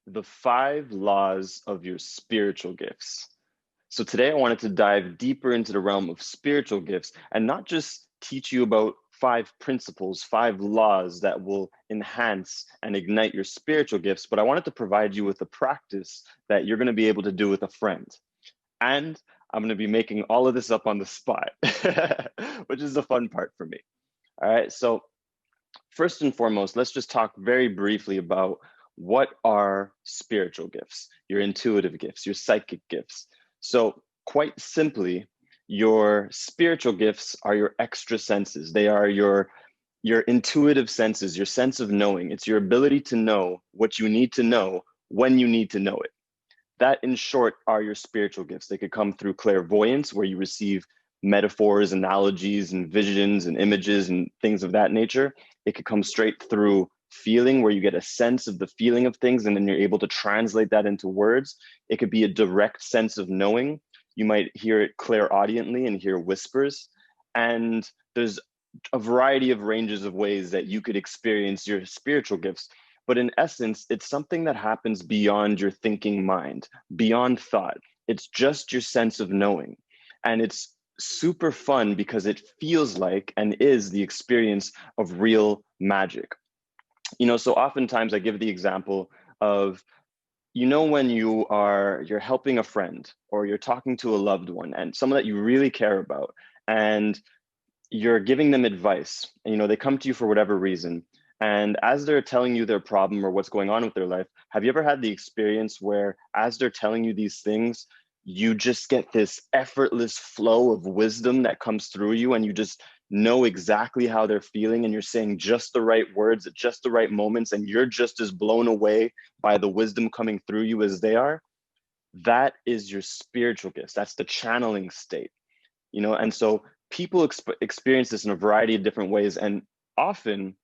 the 5 laws of your spiritual gifts. So today I wanted to dive deeper into the realm of spiritual gifts and not just teach you about 5 principles, 5 laws that will enhance and ignite your spiritual gifts, but I wanted to provide you with a practice that you're going to be able to do with a friend. And I'm going to be making all of this up on the spot, which is the fun part for me. All right. So first and foremost, let's just talk very briefly about what are spiritual gifts, your intuitive gifts, your psychic gifts. So, quite simply, your spiritual gifts are your extra senses. They are your intuitive senses, your sense of knowing. It's your ability to know what you need to know when you need to know it. That, in short, are your spiritual gifts. They could come through clairvoyance, where you receive metaphors, analogies, and visions and images and things of that nature. It could come straight through feeling, where you get a sense of the feeling of things and then you're able to translate that into words. It could be a direct sense of knowing. You might hear it clairaudiently and hear whispers. And there's a variety of ranges of ways that you could experience your spiritual gifts. But in essence, it's something that happens beyond your thinking mind, beyond thought. It's just your sense of knowing. And it's super fun because it feels like and is the experience of real magic. So oftentimes I give the example of, when you're helping a friend or you're talking to a loved one and someone that you really care about, and you're giving them advice, and, they come to you for whatever reason. And as they're telling you their problem or what's going on with their life, have you ever had the experience where as they're telling you these things, you just get this effortless flow of wisdom that comes through you and you just know exactly how they're feeling and you're saying just the right words at just the right moments and you're just as blown away by the wisdom coming through you as they are? That is your spiritual gifts. That's the channeling state, and so people experience this in a variety of different ways. And often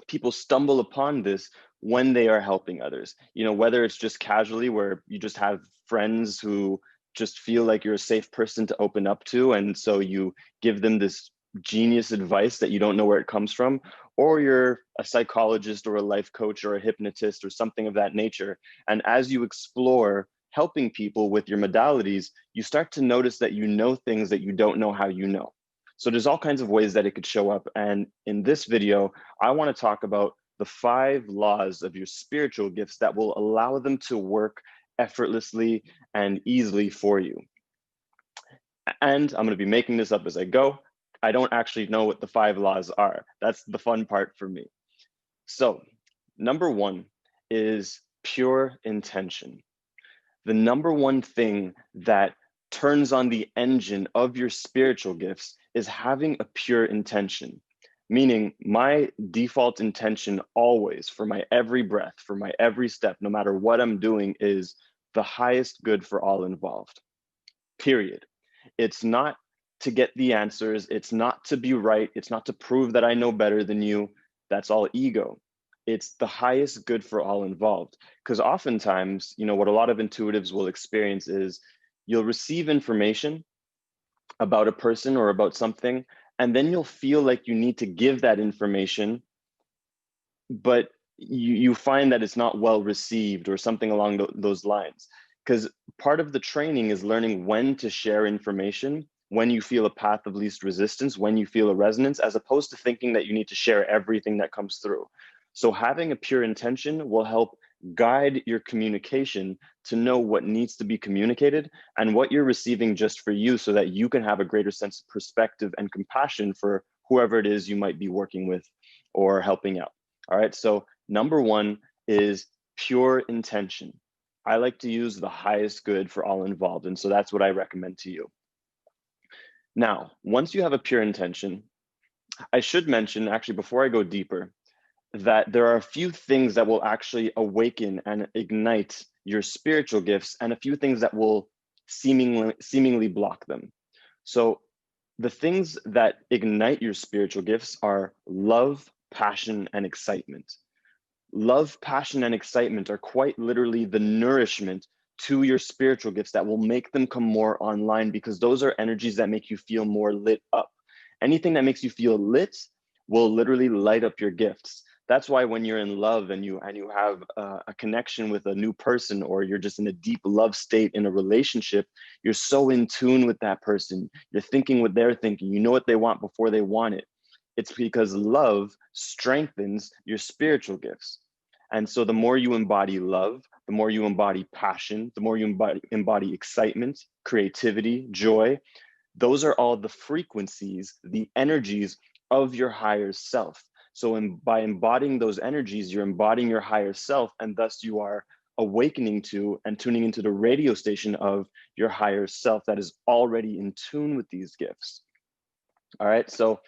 people stumble upon this when they are helping others, whether it's just casually where you just have friends who just feel like you're a safe person to open up to. And so you give them this genius advice that you don't know where it comes from, or you're a psychologist or a life coach or a hypnotist or something of that nature. And as you explore helping people with your modalities, you start to notice that you know things that you don't know how you know. So there's all kinds of ways that it could show up. And in this video, I want to talk about the 5 laws of your spiritual gifts that will allow them to work effortlessly and easily for you. And I'm going to be making this up as I go. I don't actually know what the 5 laws are. That's the fun part for me. So, number 1 is pure intention. The number 1 thing that turns on the engine of your spiritual gifts is having a pure intention. Meaning, my default intention always, for my every breath, for my every step, no matter what I'm doing, is the highest good for all involved. Period. It's not to get the answers. It's not to be right. It's not to prove that I know better than you. That's all ego. It's the highest good for all involved. Because oftentimes, what a lot of intuitives will experience is you'll receive information about a person or about something, and then you'll feel like you need to give that information, but you find that it's not well received or something along those lines. Because part of the training is learning when to share information, when you feel a path of least resistance, when you feel a resonance, as opposed to thinking that you need to share everything that comes through. So having a pure intention will help guide your communication to know what needs to be communicated and what you're receiving just for you, so that you can have a greater sense of perspective and compassion for whoever it is you might be working with or helping out. All right, so number 1 is pure intention. I like to use the highest good for all involved, and so that's what I recommend to you. Now, once you have a pure intention, I should mention, actually, before I go deeper, that there are a few things that will actually awaken and ignite your spiritual gifts, and a few things that will seemingly block them. So the things that ignite your spiritual gifts are love, passion, and excitement. Love, passion, and excitement are quite literally the nourishment to your spiritual gifts that will make them come more online, because those are energies that make you feel more lit up. Anything that makes you feel lit will literally light up your gifts. That's why when you're in love and you have a connection with a new person, or you're just in a deep love state in a relationship, you're so in tune with that person. You're thinking what they're thinking. You know what they want before they want it. It's because love strengthens your spiritual gifts. And so the more you embody love, the more you embody passion, the more you embody excitement, creativity, joy, those are all the frequencies, the energies of your higher self. So by embodying those energies, you're embodying your higher self, and thus you are awakening to and tuning into the radio station of your higher self that is already in tune with these gifts. All right, so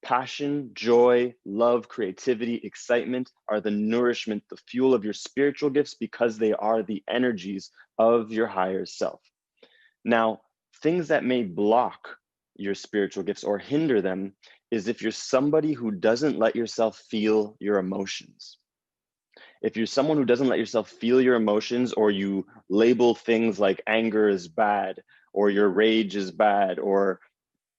passion, joy, love, creativity, excitement are the nourishment, the fuel of your spiritual gifts, because they are the energies of your higher self. Now, things that may block your spiritual gifts or hinder them is if you're somebody who doesn't let yourself feel your emotions. If you're someone who doesn't let yourself feel your emotions, or you label things like anger is bad, or your rage is bad, or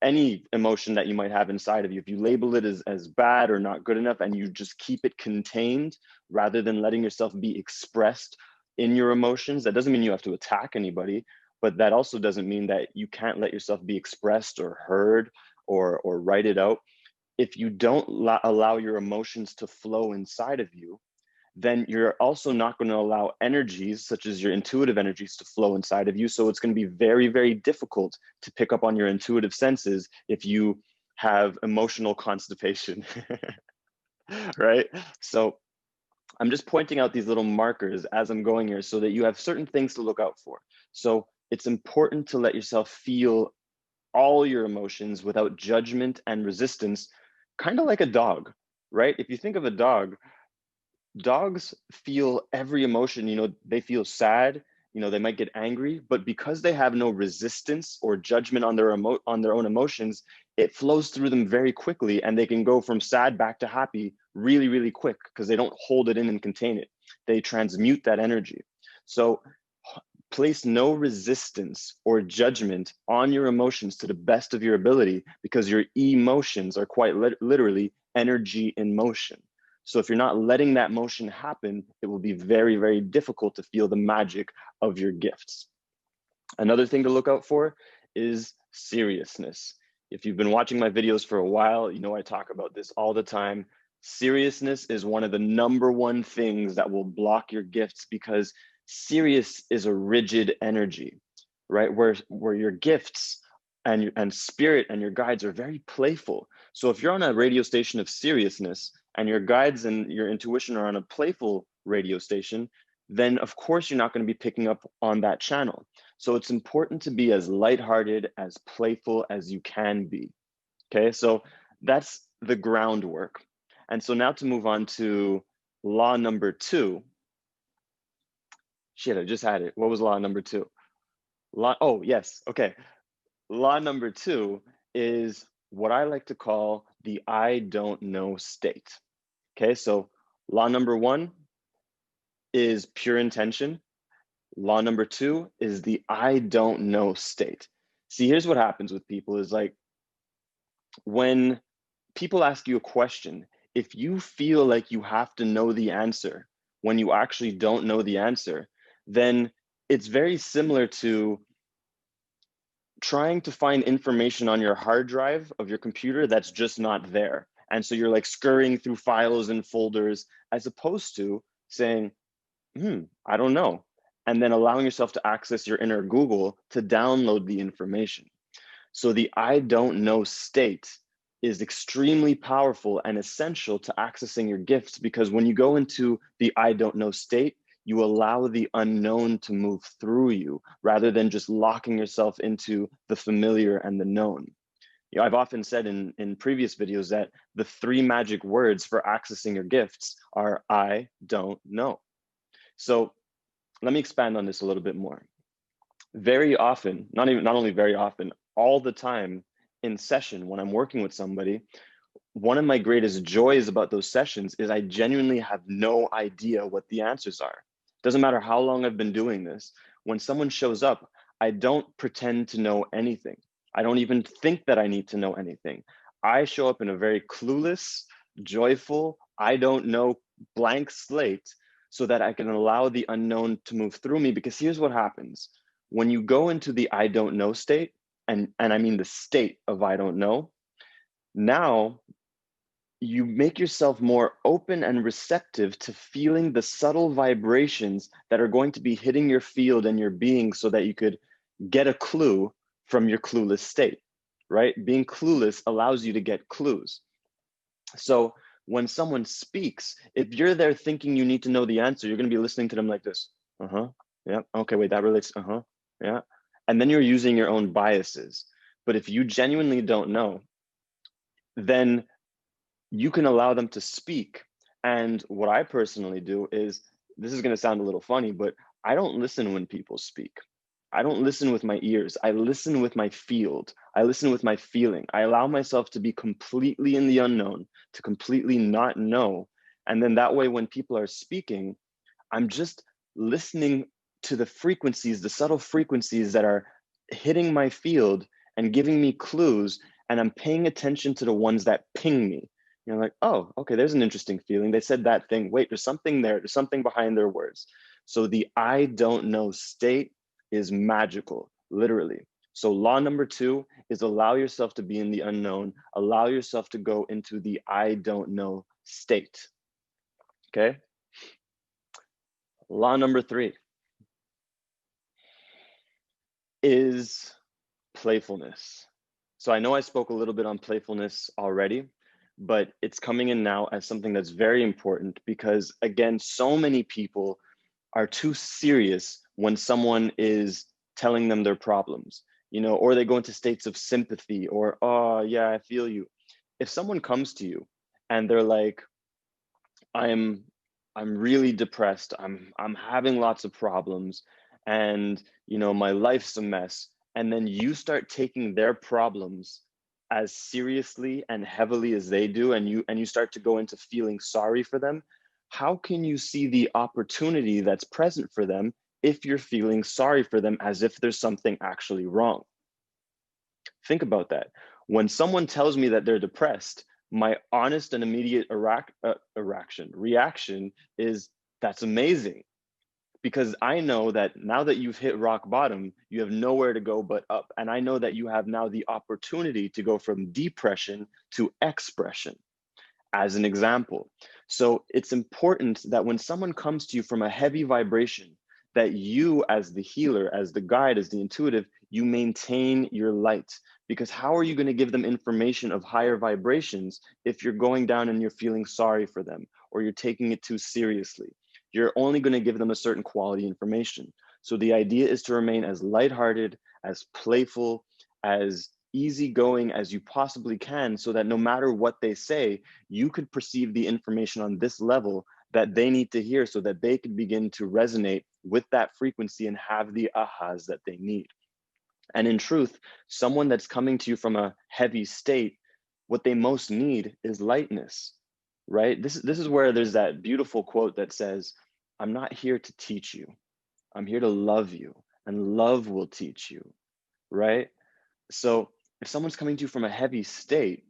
any emotion that you might have inside of you, if you label it as bad or not good enough, and you just keep it contained rather than letting yourself be expressed in your emotions, that doesn't mean you have to attack anybody, but that also doesn't mean that you can't let yourself be expressed or heard, or write it out. If you don't allow your emotions to flow inside of you, then you're also not going to allow energies such as your intuitive energies to flow inside of you. So it's going to be very, very difficult to pick up on your intuitive senses if you have emotional constipation, right? So I'm just pointing out these little markers as I'm going here so that you have certain things to look out for. So it's important to let yourself feel all your emotions without judgment and resistance, kind of like a dog, right? If you think of a dog, dogs feel every emotion. They feel sad, they might get angry, but because they have no resistance or judgment on their own emotions, it flows through them very quickly, and they can go from sad back to happy really, really quick because they don't hold it in and contain it. They transmute that energy. So place no resistance or judgment on your emotions to the best of your ability, because your emotions are quite literally energy in motion. So if you're not letting that motion happen, it will be very, very difficult to feel the magic of your gifts. Another thing to look out for is seriousness. If you've been watching my videos for a while, I talk about this all the time. Seriousness is one of the number one things that will block your gifts, because serious is a rigid energy, right? Where your gifts and spirit and your guides are very playful. So if you're on a radio station of seriousness and your guides and your intuition are on a playful radio station, then of course you're not going to be picking up on that channel. So it's important to be as lighthearted, as playful as you can be. Okay, so that's the groundwork. And so now to move on to law number 2. Shit, I just had it. What was law number 2? Oh, yes. Okay. Law number 2 is what I like to call the I don't know state. Okay, so law number 1 is pure intention. Law number 2 is the I don't know state. See, here's what happens with people is like, when people ask you a question, if you feel like you have to know the answer when you actually don't know the answer, then it's very similar to trying to find information on your hard drive of your computer that's just not there. And so you're like scurrying through files and folders, as opposed to saying, I don't know. And then allowing yourself to access your inner Google to download the information. So the I don't know state is extremely powerful and essential to accessing your gifts, because when you go into the I don't know state, you allow the unknown to move through you rather than just locking yourself into the familiar and the known. I've often said in previous videos that the 3 magic words for accessing your gifts are I don't know. So let me expand on this a little bit more. Very often, not only very often, all the time in session when I'm working with somebody, one of my greatest joys about those sessions is I genuinely have no idea what the answers are. Doesn't matter how long I've been doing this. When someone shows up, I don't pretend to know anything. I don't even think that I need to know anything. I show up in a very clueless, joyful, I don't know, blank slate, so that I can allow the unknown to move through me. Because here's what happens. When you go into the I don't know state, and I mean the state of I don't know, now you make yourself more open and receptive to feeling the subtle vibrations that are going to be hitting your field and your being so that you could get a clue from your clueless state, right? Being clueless allows you to get clues. So when someone speaks, if you're there thinking you need to know the answer, you're going to be listening to them like this. Uh-huh. Yeah. Okay, wait, that relates. Uh-huh. Yeah. And then you're using your own biases. But if you genuinely don't know, then you can allow them to speak. And what I personally do is, this is going to sound a little funny, but I don't listen when people speak. I don't listen with my ears. I listen with my field. I listen with my feeling. I allow myself to be completely in the unknown, to completely not know. And then that way, when people are speaking, I'm just listening to the frequencies, the subtle frequencies that are hitting my field and giving me clues. And I'm paying attention to the ones that ping me. You know, like, oh, okay, there's an interesting feeling. They said that thing. Wait, there's something there. There's something behind their words. So the I don't know state is magical, literally. So law number 2 is allow yourself to be in the unknown. Allow yourself to go into the I don't know state. Okay. Law number 3 is playfulness. So I know I spoke a little bit on playfulness already, but it's coming in now as something that's very important because, again, so many people are too serious when someone is telling them their problems, you know, or they go into states of sympathy or, oh, yeah, I feel you. If someone comes to you and they're like, I'm I'm really depressed. I'm having lots of problems and you know my life's a mess. And then you start taking their problems as seriously and heavily as they do and you start to go into feeling sorry for them. How can you see the opportunity that's present for them if you're feeling sorry for them as if there's something actually wrong? Think about that. When someone tells me that they're depressed, my honest and immediate reaction is that's amazing because I know that now that you've hit rock bottom, you have nowhere to go but up. And I know that you have now the opportunity to go from depression to expression, as an example. So it's important that when someone comes to you from a heavy vibration, that you as the healer, as the guide, as the intuitive, you maintain your light. Because how are you going to give them information of higher vibrations if you're going down and you're feeling sorry for them or you're taking it too seriously? You're only going to give them a certain quality information. So the idea is to remain as lighthearted, as playful, as easygoing as you possibly can so that no matter what they say, you could perceive the information on this level that they need to hear so that they can begin to resonate with that frequency and have the ahas that they need. And in truth, someone that's coming to you from a heavy state, what they most need is lightness, right? This is where there's that beautiful quote that says, I'm not here to teach you. I'm here to love you, and love will teach you, right? So if someone's coming to you from a heavy state,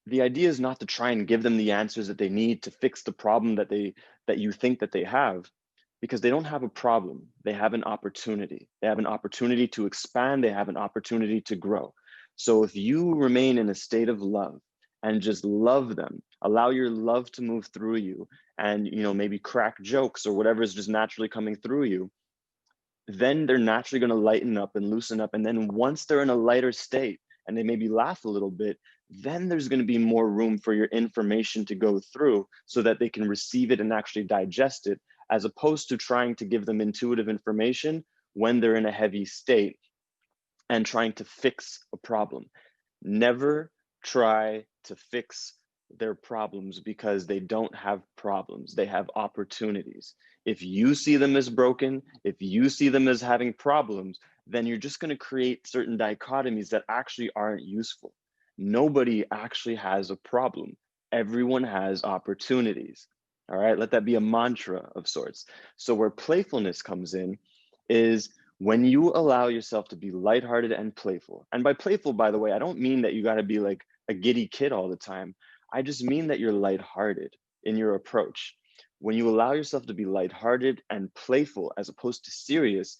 the idea is not to try and give them the answers that they need to fix the problem that you think that they have, because they don't have a problem. They have an opportunity. They have an opportunity to expand. They have an opportunity to grow. So if you remain in a state of love and just love them, allow your love to move through you, and you know maybe crack jokes or whatever is just naturally coming through you, then they're naturally going to lighten up and loosen up. And then once they're in a lighter state and they maybe laugh a little bit, then there's going to be more room for your information to go through so that they can receive it and actually digest it, as opposed to trying to give them intuitive information when they're in a heavy state and trying to fix a problem. Never try to fix their problems because they don't have problems. They have opportunities. If you see them as broken, if you see them as having problems, then you're just going to create certain dichotomies that actually aren't useful. Nobody actually has a problem. Everyone has opportunities. All right, let that be a mantra of sorts. So where playfulness comes in is when you allow yourself to be lighthearted and playful. And by playful, by the way, I don't mean that you got to be like a giddy kid all the time. I just mean that you're lighthearted, in your approach. When you allow yourself to be lighthearted and playful as opposed to serious,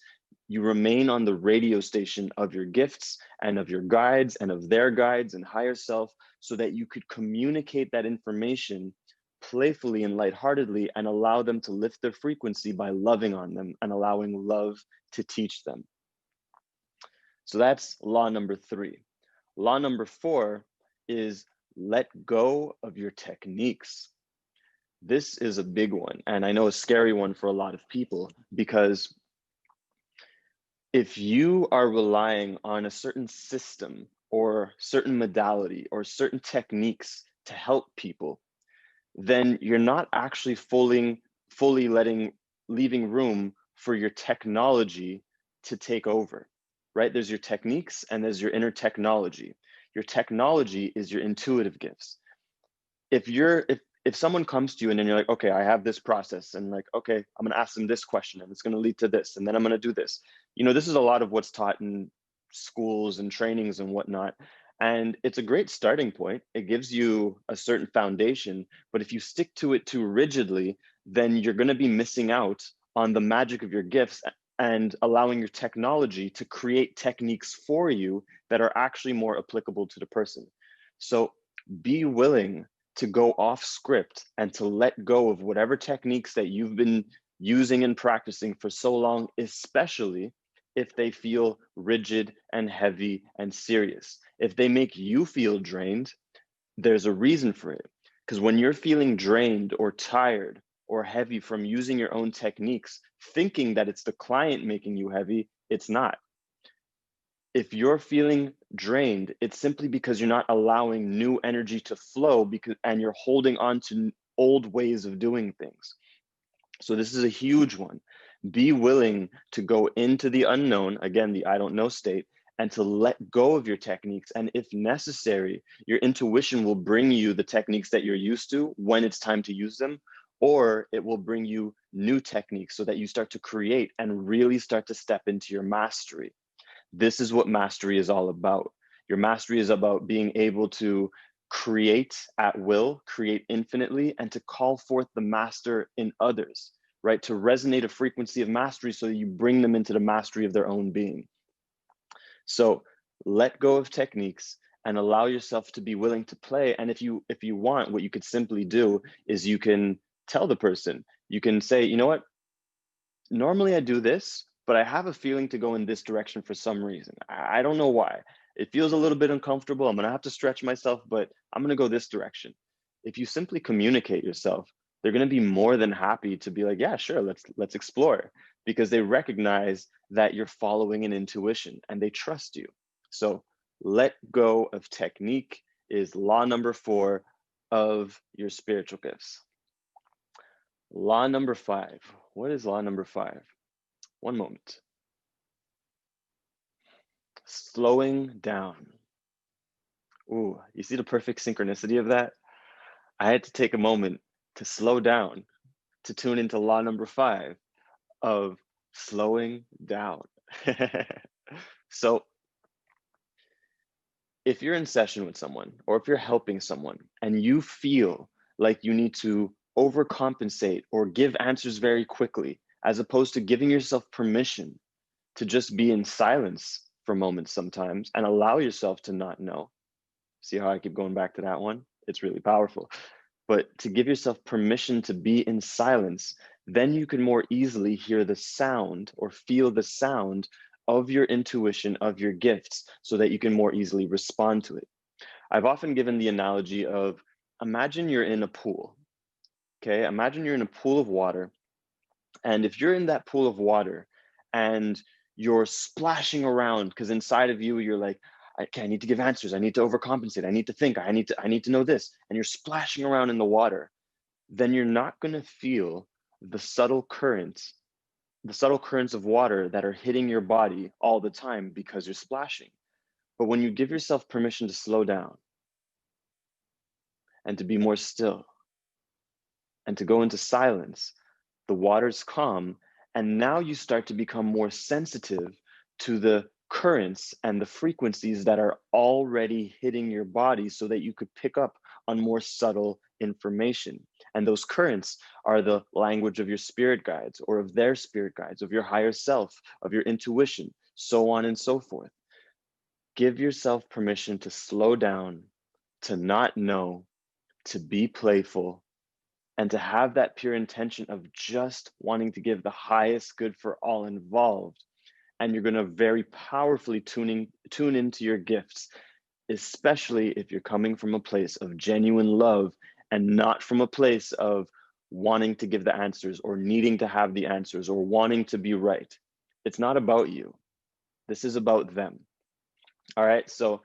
you remain on the radio station of your gifts and of your guides and of their guides and higher self, so that you could communicate that information playfully and lightheartedly and allow them to lift their frequency by loving on them and allowing love to teach them. So that's law number 3. Law number 4 is let go of your techniques. This is a big one, and I know a scary one for a lot of people, because if you are relying on a certain system or certain modality or certain techniques to help people, then you're not actually fully leaving room for your technology to take over, right? There's your techniques and there's your inner technology. Your technology is your intuitive gifts. If someone comes to you and then you're like, okay, I have this process, and like, okay, I'm going to ask them this question and it's going to lead to this, and then I'm going to do this. This is a lot of what's taught in schools and trainings and whatnot. And it's a great starting point. It gives you a certain foundation, but if you stick to it too rigidly, then you're going to be missing out on the magic of your gifts and allowing your technology to create techniques for you that are actually more applicable to the person. So be willing to go off script and to let go of whatever techniques that you've been using and practicing for so long, especially if they feel rigid and heavy and serious. If they make you feel drained, there's a reason for it. Because when you're feeling drained or tired or heavy from using your own techniques, thinking that it's the client making you heavy, it's not. If you're feeling drained, it's simply because you're not allowing new energy to flow, and you're holding on to old ways of doing things. So this is a huge one. Be willing to go into the unknown, again, the I don't know state, and to let go of your techniques. And if necessary, your intuition will bring you the techniques that you're used to when it's time to use them, or it will bring you new techniques so that you start to create and really start to step into your mastery. This is what mastery is all about. Your mastery is about being able to create at will, create infinitely, and to call forth the master in others, right? To resonate a frequency of mastery so that you bring them into the mastery of their own being. So let go of techniques and allow yourself to be willing to play. And if you want, what you could simply do is you can tell the person, you can say, you know what, normally I do this, but I have a feeling to go in this direction for some reason. I don't know why. It feels a little bit uncomfortable. I'm going to have to stretch myself, but I'm going to go this direction. If you simply communicate yourself, they're going to be more than happy to be like, yeah, sure, let's explore, because they recognize that you're following an intuition and they trust you. So let go of technique is law number 4 of your spiritual gifts. Law number 5. What is law number 5? One moment. Slowing down. Ooh, you see the perfect synchronicity of that? I had to take a moment to slow down, to tune into law number 5 of slowing down. So if you're in session with someone, or if you're helping someone and you feel like you need to overcompensate or give answers very quickly, as opposed to giving yourself permission to just be in silence for moments sometimes and allow yourself to not know. See how I keep going back to that one? It's really powerful. But to give yourself permission to be in silence, then you can more easily hear the sound or feel the sound of your intuition, of your gifts, so that you can more easily respond to it. I've often given the analogy of, imagine you're in a pool, okay? Imagine you're in a pool of water, and if you're in that pool of water and you're splashing around, because inside of you, you're like, okay, I need to give answers. I need to overcompensate. I need to think. I need to know this. And you're splashing around in the water, then you're not going to feel the subtle currents of water that are hitting your body all the time because you're splashing. But when you give yourself permission to slow down and to be more still and to go into silence, the water's calm, and now you start to become more sensitive to the currents and the frequencies that are already hitting your body so that you could pick up on more subtle information. And those currents are the language of your spirit guides or of their spirit guides, of your higher self, of your intuition, so on and so forth. Give yourself permission to slow down, to not know, to be playful, and to have that pure intention of just wanting to give the highest good for all involved. And you're going to very powerfully tune into your gifts, especially if you're coming from a place of genuine love and not from a place of wanting to give the answers or needing to have the answers or wanting to be right. It's not about you. This is about them. All right. So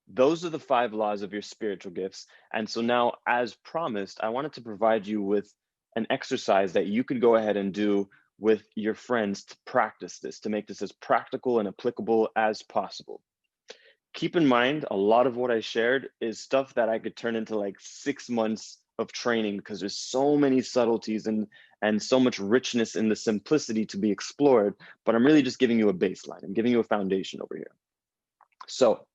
those are the 5 laws of your spiritual gifts. And so now, as promised, I wanted to provide you with an exercise that you could go ahead and do with your friends to practice this, to make this as practical and applicable as possible. Keep in mind, a lot of what I shared is stuff that I could turn into like 6 months of training, because there's so many subtleties and so much richness in the simplicity to be explored. But I'm really just giving you a baseline. I'm giving you a foundation over here. So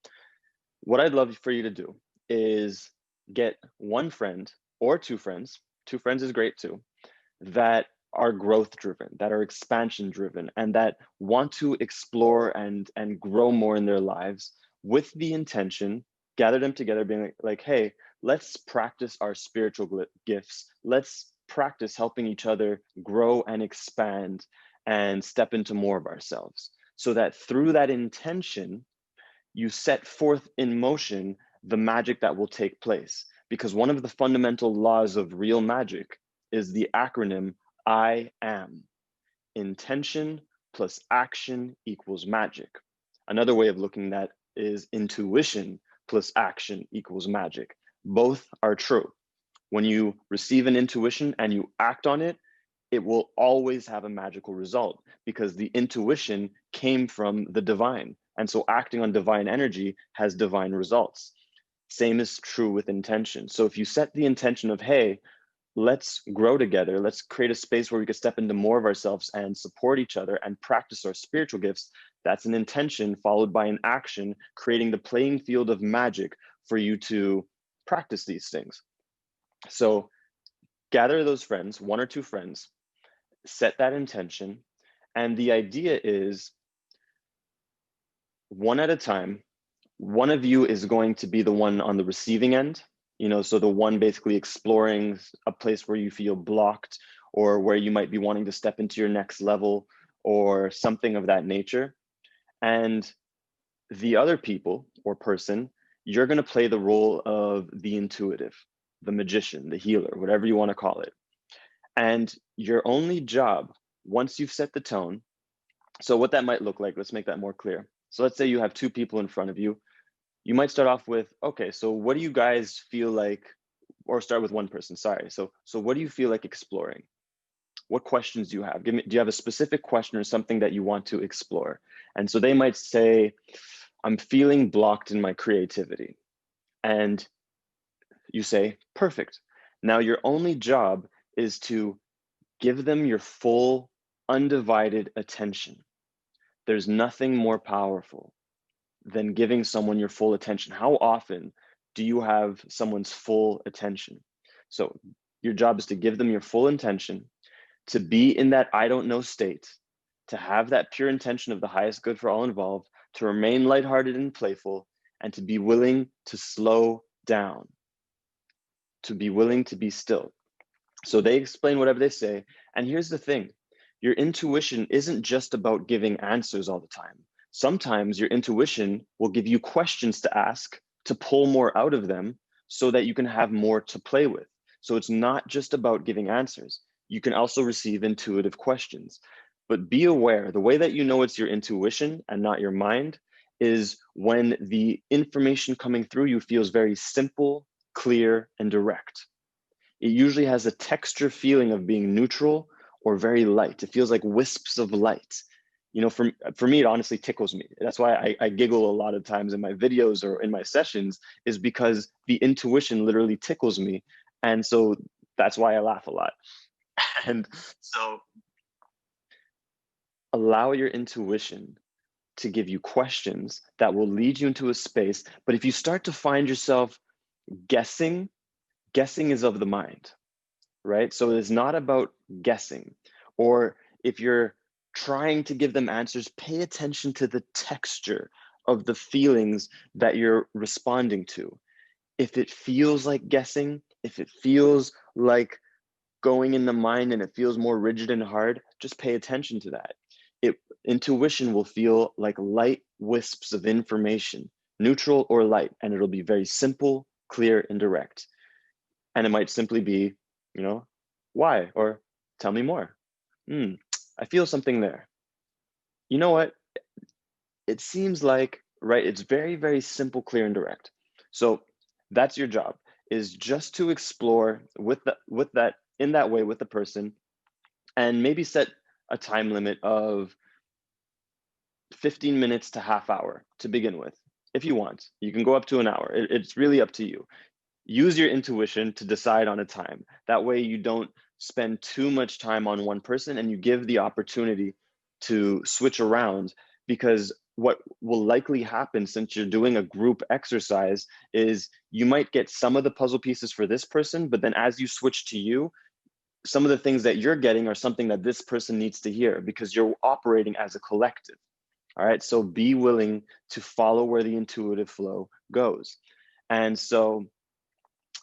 what I'd love for you to do is get 1 friend or 2 friends. 2 friends is great too, that are growth driven, that are expansion driven, and that want to explore and grow more in their lives, with the intention, gather them together, being like, hey, let's practice our spiritual gifts. Let's practice helping each other grow and expand and step into more of ourselves, so that through that intention, you set forth in motion the magic that will take place. Because one of the fundamental laws of real magic is the acronym I am. Intention plus action equals magic. Another way of looking at that is intuition plus action equals magic. Both are true. When you receive an intuition and you act on it, it will always have a magical result, because the intuition came from the divine. And so acting on divine energy has divine results. Same is true with intention. So if you set the intention of, hey, let's grow together, let's create a space where we can step into more of ourselves and support each other and practice our spiritual gifts, that's an intention followed by an action, creating the playing field of magic for you to practice these things. So gather those friends, 1 or 2 friends, set that intention. And the idea is, one at a time, one of you is going to be the one on the receiving end, so the one basically exploring a place where you feel blocked, or where you might be wanting to step into your next level or something of that nature. And the other people or person, you're going to play the role of the intuitive, the magician, the healer, whatever you want to call it. And your only job, once you've set the tone, so what that might look like, let's make that more clear. So let's say you have 2 people in front of you. You might start off with, okay, so what do you guys feel like, or start with 1 person, sorry. So what do you feel like exploring? What questions do you have? Do you have a specific question or something that you want to explore? And so they might say, I'm feeling blocked in my creativity. And you say, perfect. Now your only job is to give them your full, undivided attention. There's nothing more powerful than giving someone your full attention. How often do you have someone's full attention? So your job is to give them your full intention, to be in that I don't know state, to have that pure intention of the highest good for all involved, to remain lighthearted and playful, and to be willing to slow down, to be willing to be still. So they explain whatever they say. And here's the thing, your intuition isn't just about giving answers all the time. Sometimes your intuition will give you questions to ask, to pull more out of them, so that you can have more to play with. So it's not just about giving answers. You can also receive intuitive questions. But be aware, the way that you know it's your intuition and not your mind is when the information coming through you feels very simple, clear, and direct. It usually has a texture feeling of being neutral or very light. It feels like wisps of light. For me, it honestly tickles me. That's why I giggle a lot of times in my videos or in my sessions, is because the intuition literally tickles me. And so that's why I laugh a lot. And so allow your intuition to give you questions that will lead you into a space. But if you start to find yourself guessing is of the mind, right? So it's not about guessing. Or if you're trying to give them answers, pay attention to the texture of the feelings that you're responding to. If it feels like guessing, if it feels like going in the mind and it feels more rigid and hard, just pay attention to that. Intuition will feel like light wisps of information, neutral or light, and it'll be very simple, clear, and direct. And it might simply be, why? Or tell me more. I feel something there. You know what? It seems like, right? It's very, very simple, clear, and direct. So that's your job, is just to explore with that in that way with the person, and maybe set a time limit of 15 minutes to half hour to begin with. If you want, you can go up to an hour. It's really up to you. Use your intuition to decide on a time. That way you don't spend too much time on one person, and you give the opportunity to switch around, because what will likely happen, since you're doing a group exercise, is you might get some of the puzzle pieces for this person, but then as you switch to you, some of the things that you're getting are something that this person needs to hear, because you're operating as a collective. All right, so be willing to follow where the intuitive flow goes. And so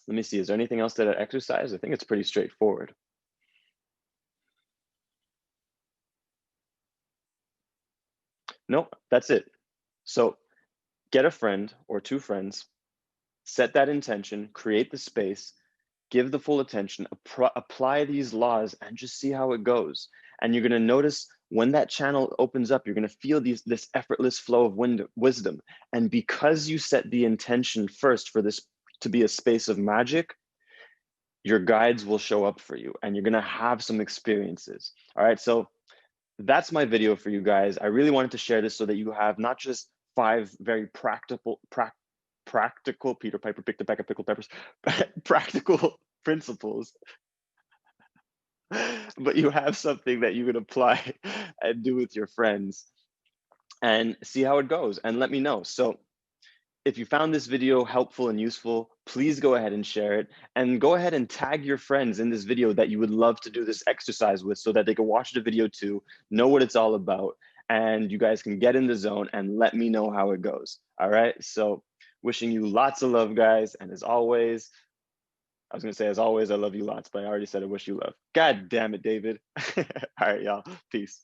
let me see, is there anything else to that exercise? I think it's pretty straightforward. Nope, that's it. So get a friend or two friends, set that intention, create the space, give the full attention, apply these laws, and just see how it goes. And you're going to notice when that channel opens up, you're going to feel this effortless flow of wisdom. And because you set the intention first for this to be a space of magic, your guides will show up for you, and you're going to have some experiences. All right, so that's my video for you guys. I really wanted to share this so that you have not just 5 very practical Peter Piper picked a peck of pickled peppers, practical principles, but you have something that you can apply and do with your friends and see how it goes, and let me know. So if you found this video helpful and useful, please go ahead and share it, and go ahead and tag your friends in this video that you would love to do this exercise with, so that they can watch the video too, know what it's all about, and you guys can get in the zone and let me know how it goes. All right, so wishing you lots of love, guys, and as always, I was gonna say, as always, I love you lots, but I already said I wish you love. God damn it, David. All right, y'all, peace.